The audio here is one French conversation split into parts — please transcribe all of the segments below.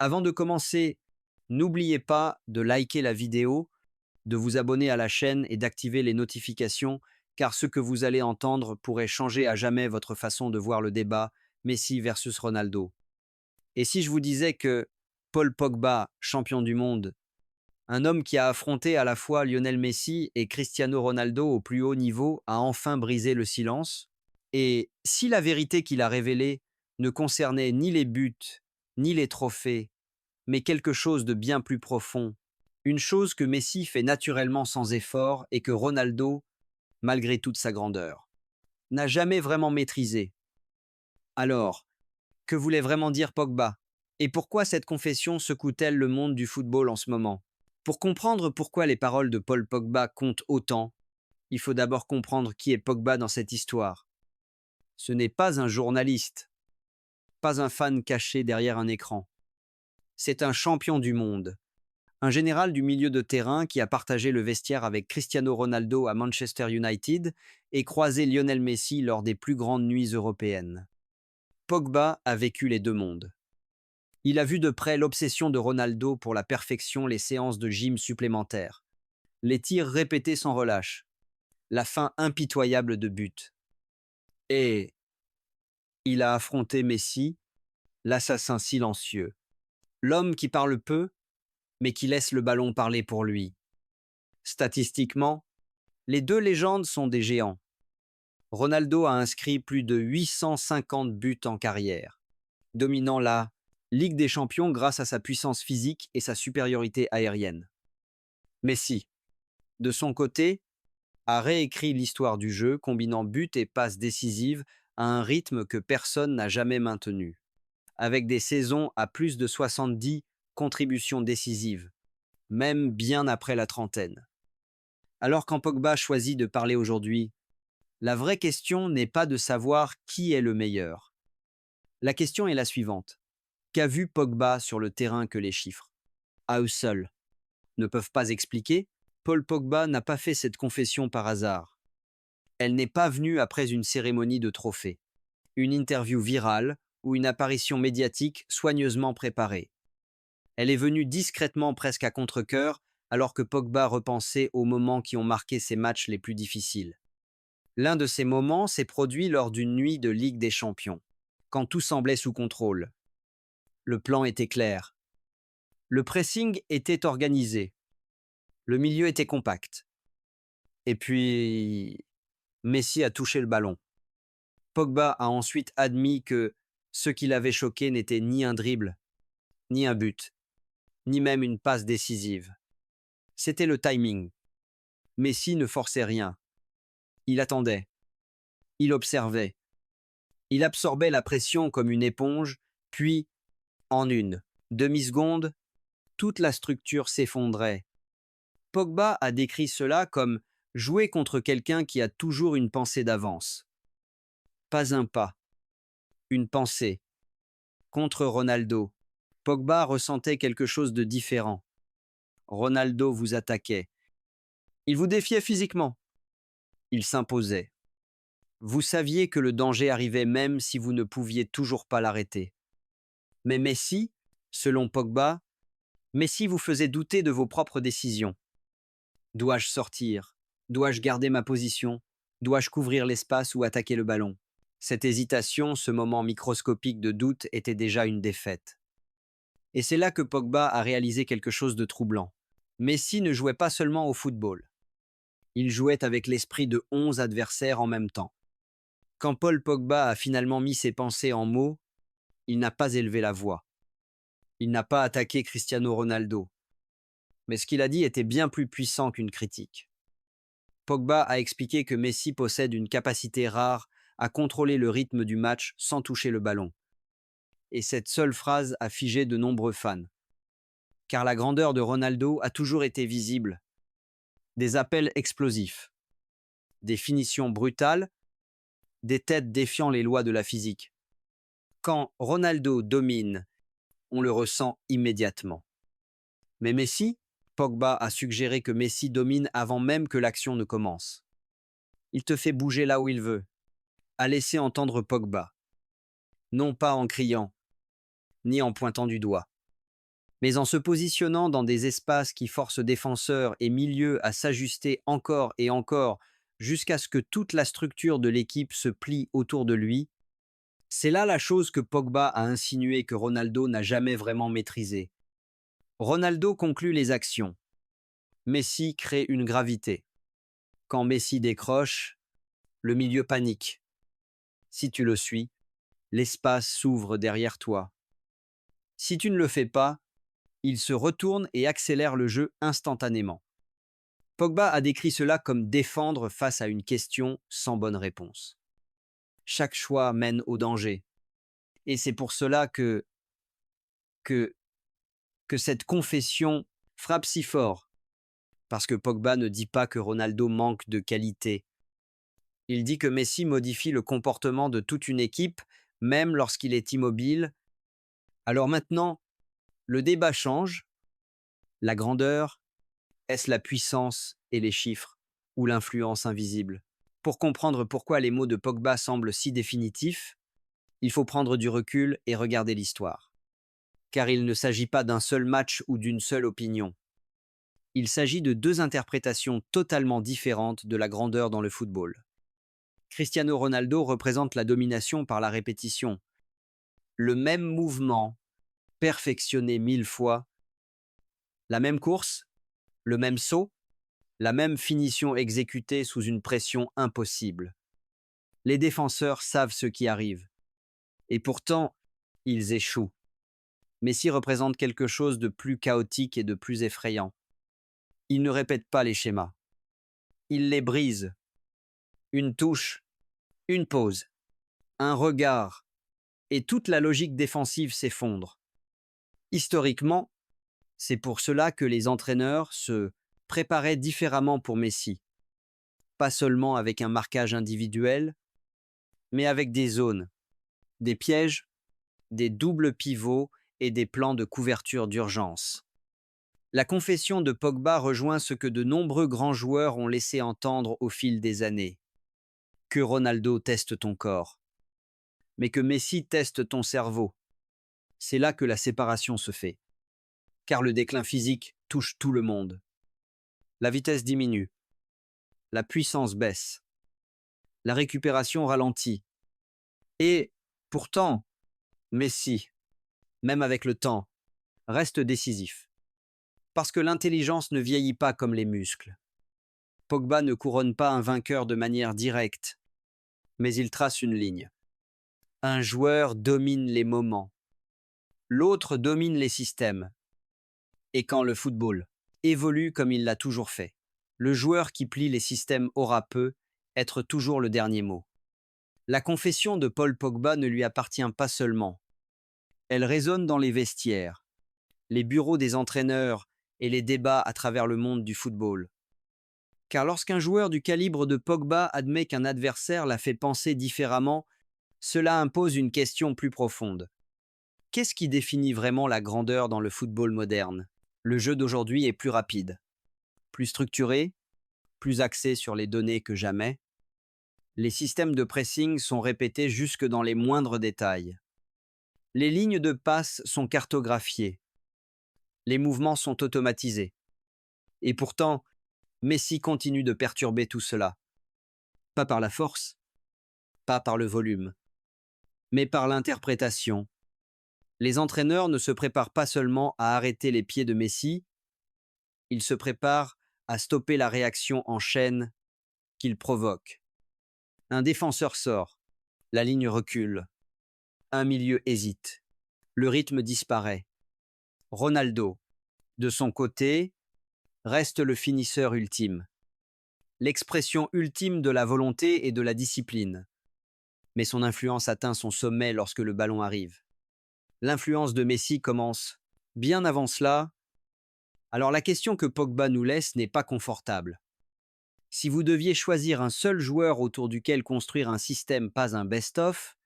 Avant de commencer, n'oubliez pas de liker la vidéo, de vous abonner à la chaîne et d'activer les notifications, car ce que vous allez entendre pourrait changer à jamais votre façon de voir le débat Messi versus Ronaldo. Et si je vous disais que Paul Pogba, champion du monde, un homme qui a affronté à la fois Lionel Messi et Cristiano Ronaldo au plus haut niveau, a enfin brisé le silence? Et si la vérité qu'il a révélée ne concernait ni les buts, ni les trophées, mais quelque chose de bien plus profond, une chose que Messi fait naturellement sans effort et que Ronaldo, malgré toute sa grandeur, n'a jamais vraiment maîtrisé. Alors, que voulait vraiment dire Pogba? Et pourquoi cette confession secoue-t-elle le monde du football en ce moment? Pour comprendre pourquoi les paroles de Paul Pogba comptent autant, il faut d'abord comprendre qui est Pogba dans cette histoire. Ce n'est pas un journaliste, pas un fan caché derrière un écran. C'est un champion du monde, un général du milieu de terrain qui a partagé le vestiaire avec Cristiano Ronaldo à Manchester United et croisé Lionel Messi lors des plus grandes nuits européennes. Pogba a vécu les deux mondes. Il a vu de près l'obsession de Ronaldo pour la perfection, les séances de gym supplémentaires, les tirs répétés sans relâche, la fin impitoyable de buts. Et il a affronté Messi, l'assassin silencieux, l'homme qui parle peu, mais qui laisse le ballon parler pour lui. Statistiquement, les deux légendes sont des géants. Ronaldo a inscrit plus de 850 buts en carrière, dominant la Ligue des Champions grâce à sa puissance physique et sa supériorité aérienne. Messi, de son côté, a réécrit l'histoire du jeu, combinant buts et passes décisives à un rythme que personne n'a jamais maintenu, avec des saisons à plus de 70 contributions décisives, même bien après la trentaine. Alors quand Pogba choisit de parler aujourd'hui, la vraie question n'est pas de savoir qui est le meilleur. La question est la suivante. Qu'a vu Pogba sur le terrain que les chiffres, à eux seuls, ne peuvent pas expliquer? Paul Pogba n'a pas fait cette confession par hasard. Elle n'est pas venue après une cérémonie de trophée, une interview virale ou une apparition médiatique soigneusement préparée. Elle est venue discrètement, presque à contre-cœur, alors que Pogba repensait aux moments qui ont marqué ses matchs les plus difficiles. L'un de ces moments s'est produit lors d'une nuit de Ligue des Champions, quand tout semblait sous contrôle. Le plan était clair. Le pressing était organisé. Le milieu était compact. Et puis, Messi a touché le ballon. Pogba a ensuite admis que ce qui l'avait choqué n'était ni un dribble, ni un but, ni même une passe décisive. C'était le timing. Messi ne forçait rien. Il attendait. Il observait. Il absorbait la pression comme une éponge, puis, en une demi-seconde, toute la structure s'effondrait. Pogba a décrit cela comme jouer contre quelqu'un qui a toujours une pensée d'avance. Pas un pas, une pensée. Contre Ronaldo, Pogba ressentait quelque chose de différent. Ronaldo vous attaquait. Il vous défiait physiquement. Il s'imposait. Vous saviez que le danger arrivait même si vous ne pouviez toujours pas l'arrêter. Mais Messi, selon Pogba, Messi vous faisait douter de vos propres décisions. Dois-je sortir? Dois-je garder ma position? Dois-je couvrir l'espace ou attaquer le ballon? Cette hésitation, ce moment microscopique de doute était déjà une défaite. Et c'est là que Pogba a réalisé quelque chose de troublant. Messi ne jouait pas seulement au football. Il jouait avec l'esprit de 11 adversaires en même temps. Quand Paul Pogba a finalement mis ses pensées en mots, il n'a pas élevé la voix. Il n'a pas attaqué Cristiano Ronaldo. Mais ce qu'il a dit était bien plus puissant qu'une critique. Pogba a expliqué que Messi possède une capacité rare à contrôler le rythme du match sans toucher le ballon. Et cette seule phrase a figé de nombreux fans. Car la grandeur de Ronaldo a toujours été visible. Des appels explosifs, des finitions brutales, des têtes défiant les lois de la physique. Quand Ronaldo domine, on le ressent immédiatement. Mais Messi, Pogba a suggéré que Messi domine avant même que l'action ne commence. Il te fait bouger là où il veut, a laissé entendre Pogba. Non pas en criant, ni en pointant du doigt, Mais en se positionnant dans des espaces qui forcent défenseurs et milieux à s'ajuster encore et encore jusqu'à ce que toute la structure de l'équipe se plie autour de lui, c'est là la chose que Pogba a insinué que Ronaldo n'a jamais vraiment maîtrisée. Ronaldo conclut les actions. Messi crée une gravité. Quand Messi décroche, le milieu panique. Si tu le suis, l'espace s'ouvre derrière toi. Si tu ne le fais pas, il se retourne et accélère le jeu instantanément. Pogba a décrit cela comme défendre face à une question sans bonne réponse. Chaque choix mène au danger. Et c'est pour cela que, que cette confession frappe si fort. Parce que Pogba ne dit pas que Ronaldo manque de qualité. Il dit que Messi modifie le comportement de toute une équipe, même lorsqu'il est immobile. Alors maintenant, le débat change. La grandeur, est-ce la puissance et les chiffres, ou l'influence invisible? Pour comprendre pourquoi les mots de Pogba semblent si définitifs, il faut prendre du recul et regarder l'histoire. Car il ne s'agit pas d'un seul match ou d'une seule opinion. Il s'agit de deux interprétations totalement différentes de la grandeur dans le football. Cristiano Ronaldo représente la domination par la répétition. Le même mouvement, perfectionné 1000 fois, la même course, le même saut, la même finition exécutée sous une pression impossible. Les défenseurs savent ce qui arrive. Et pourtant, ils échouent. Messi représente quelque chose de plus chaotique et de plus effrayant. Il ne répète pas les schémas. Il les brise. Une touche, une pause, un regard, et toute la logique défensive s'effondre. Historiquement, c'est pour cela que les entraîneurs se préparaient différemment pour Messi. Pas seulement avec un marquage individuel, mais avec des zones, des pièges, des doubles pivots et des plans de couverture d'urgence. La confession de Pogba rejoint ce que de nombreux grands joueurs ont laissé entendre au fil des années. Que Ronaldo teste ton corps, mais que Messi teste ton cerveau. C'est là que la séparation se fait. Car le déclin physique touche tout le monde. La vitesse diminue, la puissance baisse, la récupération ralentit. Et pourtant, Messi, même avec le temps, reste décisif. Parce que l'intelligence ne vieillit pas comme les muscles. Pogba ne couronne pas un vainqueur de manière directe, mais il trace une ligne. Un joueur domine les moments, l'autre domine les systèmes. Et quand le football évolue comme il l'a toujours fait, le joueur qui plie les systèmes aura peu être toujours le dernier mot. La confession de Paul Pogba ne lui appartient pas seulement. Elle résonne dans les vestiaires, les bureaux des entraîneurs et les débats à travers le monde du football. Car lorsqu'un joueur du calibre de Pogba admet qu'un adversaire l'a fait penser différemment, cela impose une question plus profonde. Qu'est-ce qui définit vraiment la grandeur dans le football moderne? Le jeu d'aujourd'hui est plus rapide, plus structuré, plus axé sur les données que jamais. Les systèmes de pressing sont répétés jusque dans les moindres détails. Les lignes de passe sont cartographiées. Les mouvements sont automatisés. Et pourtant, Messi continue de perturber tout cela. Pas par la force, pas par le volume, mais par l'interprétation. Les entraîneurs ne se préparent pas seulement à arrêter les pieds de Messi, ils se préparent à stopper la réaction en chaîne qu'il provoque. Un défenseur sort, la ligne recule, un milieu hésite, le rythme disparaît. Ronaldo, de son côté, reste le finisseur ultime, l'expression ultime de la volonté et de la discipline. Mais son influence atteint son sommet lorsque le ballon arrive. L'influence de Messi commence bien avant cela. Alors la question que Pogba nous laisse n'est pas confortable. Si vous deviez choisir un seul joueur autour duquel construire un système, pas un best-of,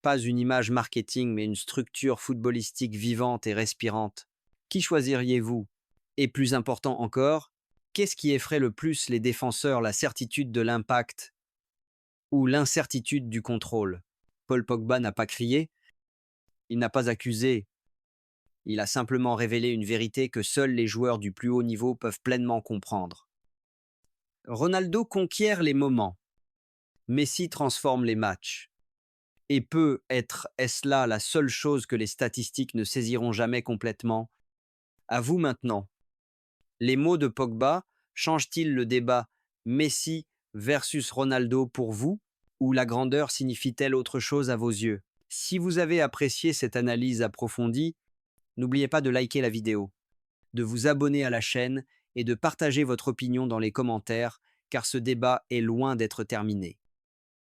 pas une image marketing mais une structure footballistique vivante et respirante, qui choisiriez-vous? Et plus important encore, qu'est-ce qui effraie le plus les défenseurs, la certitude de l'impact ou l'incertitude du contrôle? Paul Pogba n'a pas crié, il n'a pas accusé, Il a simplement révélé une vérité que seuls les joueurs du plus haut niveau peuvent pleinement comprendre. Ronaldo conquiert les moments, Messi transforme les matchs. Et est-ce là la seule chose que les statistiques ne saisiront jamais complètement? À vous maintenant. Les mots de Pogba changent-ils le débat Messi versus Ronaldo pour vous, ou la grandeur signifie-t-elle autre chose à vos yeux? Si vous avez apprécié cette analyse approfondie, n'oubliez pas de liker la vidéo, de vous abonner à la chaîne et de partager votre opinion dans les commentaires, car ce débat est loin d'être terminé.